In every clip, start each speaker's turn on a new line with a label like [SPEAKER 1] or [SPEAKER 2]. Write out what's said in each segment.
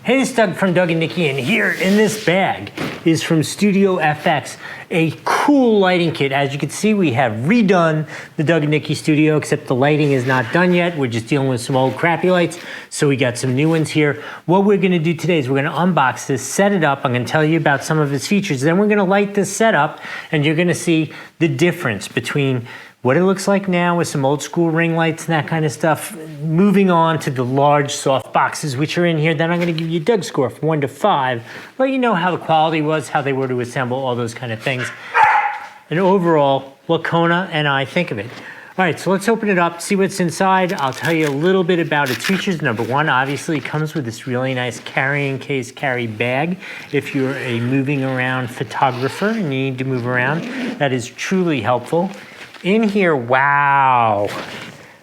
[SPEAKER 1] Hey, it's Doug from Doug and Nikki, and here in this bag is from StudioFX, a cool lighting kit. As you can see, we have redone the Doug and Nikki studio, except the lighting is not done yet. We're just dealing with some old crappy lights, so we got some new ones here. What we're gonna do today is we're gonna unbox this, set it up. I'm gonna tell you about some of its features. Then we're gonna light this setup, and you're gonna see the difference between what it looks like now with some old school ring lights and that kind of stuff, moving on to the large soft boxes which are in here. Then I'm going to give you a Doug score from 1 to 5, let you know how the quality was, how they were to assemble, all those kind of things, and overall what Kona and I think of it. All right, so let's open it up, see what's inside. I'll tell you a little bit about its features. Number one, obviously it comes with this really nice carrying case carry bag. If you're a moving around photographer and you need to move around, that is truly helpful. In here, wow,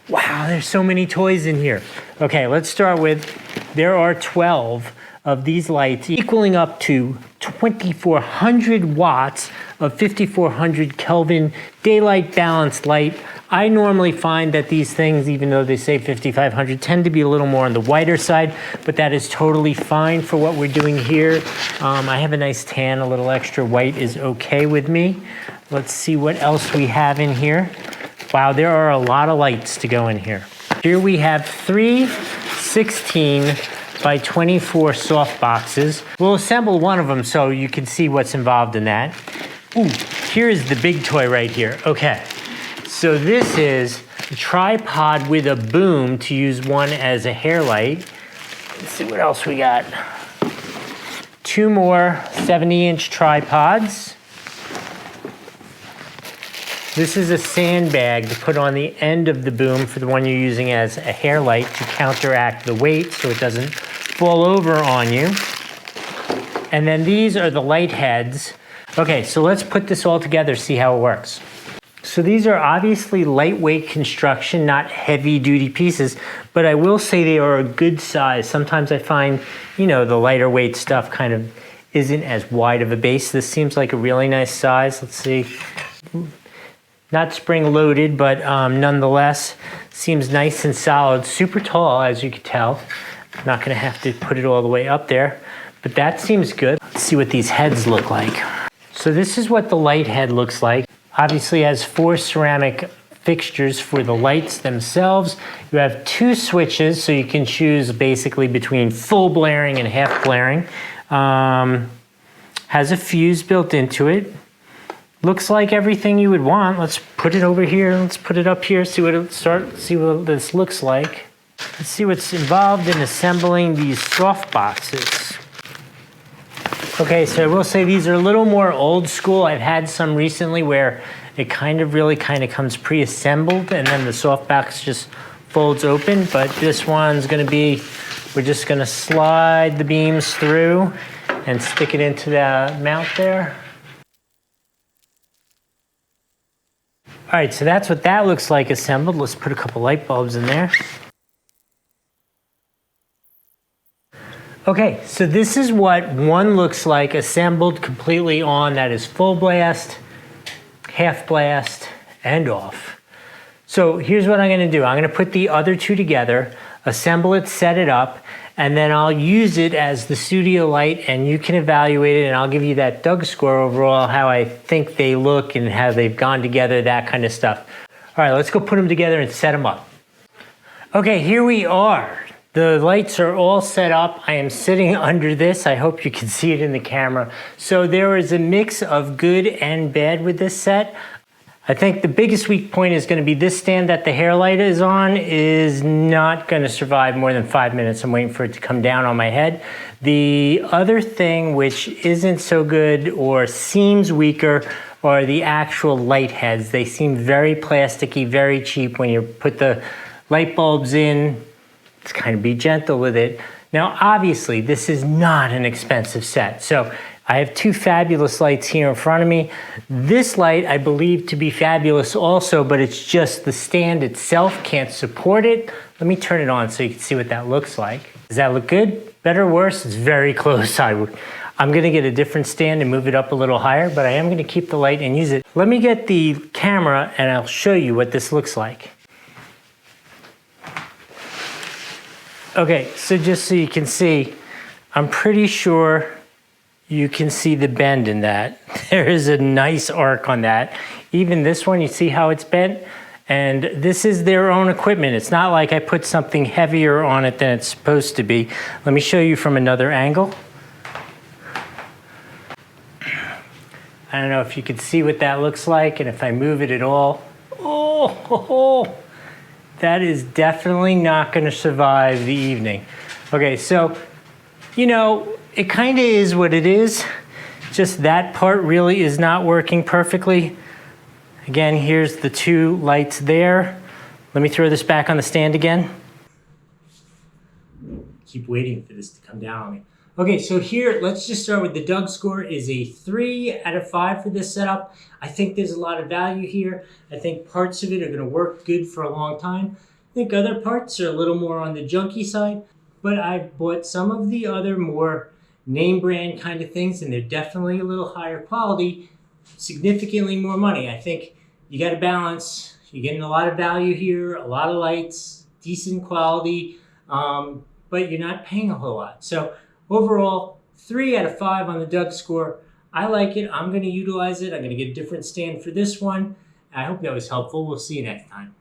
[SPEAKER 1] there's so many toys in here. Okay, let's start with, there are 12 of these lights equaling up to 2,400 watts of 5,400 Kelvin daylight balanced light. I normally find that these things, even though they say 5,500, tend to be a little more on the whiter side, but that is totally fine for what we're doing here. I have a nice tan, a little extra white is okay with me. Let's see what else we have in here. Wow, there are a lot of lights to go in here. Here we have 3 16 by 24 soft boxes. We'll assemble one of them so you can see what's involved in that. Ooh, here's the big toy right here. Okay, so this is a tripod with a boom to use one as a hair light. Let's see what else we got. 2 more 70-inch tripods. This is a sandbag to put on the end of the boom for the one you're using as a hair light to counteract the weight so it doesn't fall over on you. And then these are the light heads. Okay, so let's put this all together, see how it works. So these are obviously lightweight construction, not heavy duty pieces, but I will say they are a good size. Sometimes I find, you know, the lighter weight stuff kind of isn't as wide of a base. This seems like a really nice size. Let's see. Not spring loaded, but nonetheless, seems nice and solid. Super tall, as you can tell. Not gonna have to put it all the way up there, but that seems good. Let's see what these heads look like. So this is what the light head looks like. Obviously has 4 ceramic fixtures for the lights themselves. You have 2 switches, so you can choose basically between full blaring and half blaring. Has a fuse built into it. Looks like everything you would want. Let's put it over here. Let's put it up here, see what this looks like. Let's see what's involved in assembling these soft boxes. Okay, so I will say these are a little more old school. I've had some recently where it really comes pre-assembled and then the soft box just folds open, but this one's gonna be, we're just gonna slide the beams through and stick it into the mount there. All right, so that's what that looks like assembled. Let's put a couple light bulbs in there. Okay, so this is what one looks like assembled completely on. That is full blast, half blast, and off. So here's what I'm gonna do. I'm gonna put the other 2 together, assemble it, set it up, and then I'll use it as the studio light and you can evaluate it and I'll give you that Doug score overall, how I think they look and how they've gone together, that kind of stuff. All right, let's go put them together and set them up. Okay, here we are. The lights are all set up. I am sitting under this. I hope you can see it in the camera. So there is a mix of good and bad with this set. I think the biggest weak point is going to be this stand that the hair light is on is not going to survive more than 5 minutes. I'm waiting for it to come down on my head. The other thing which isn't so good or seems weaker are the actual light heads. They seem very plasticky, very cheap when you put the light bulbs in. Let's kind of be gentle with it. Now, obviously, this is not an expensive set. So I have 2 fabulous lights here in front of me. This light I believe to be fabulous also, but it's just the stand itself can't support it. Let me turn it on so you can see what that looks like. Does that look good? Better or worse? It's very close. I'm gonna get a different stand and move it up a little higher, but I am gonna keep the light and use it. Let me get the camera and I'll show you what this looks like. Okay, so just so you can see, I'm pretty sure you can see the bend in that. There is a nice arc on that. Even this one, you see how it's bent? And this is their own equipment. It's not like I put something heavier on it than it's supposed to be. Let me show you from another angle. I don't know if you can see what that looks like, and if I move it at all. Oh, that is definitely not gonna survive the evening. Okay, so, you know, it kind of is what it is. Just that part really is not working perfectly. Again, here's the two lights there. Let me throw this back on the stand again. Keep waiting for this to come down on me. Okay, so here, let's just start with the Doug score is a 3 out of 5 for this setup. I think there's a lot of value here. I think parts of it are gonna work good for a long time. I think other parts are a little more on the junky side, but I bought some of the other more name brand kind of things, and they're definitely a little higher quality, significantly more money. I think you got to balance. You're getting a lot of value here, a lot of lights, decent quality, but you're not paying a whole lot. So overall, 3 out of 5 on the Doug score. I like it. I'm going to utilize it. I'm going to get a different stand for this one. I hope that was helpful. We'll see you next time.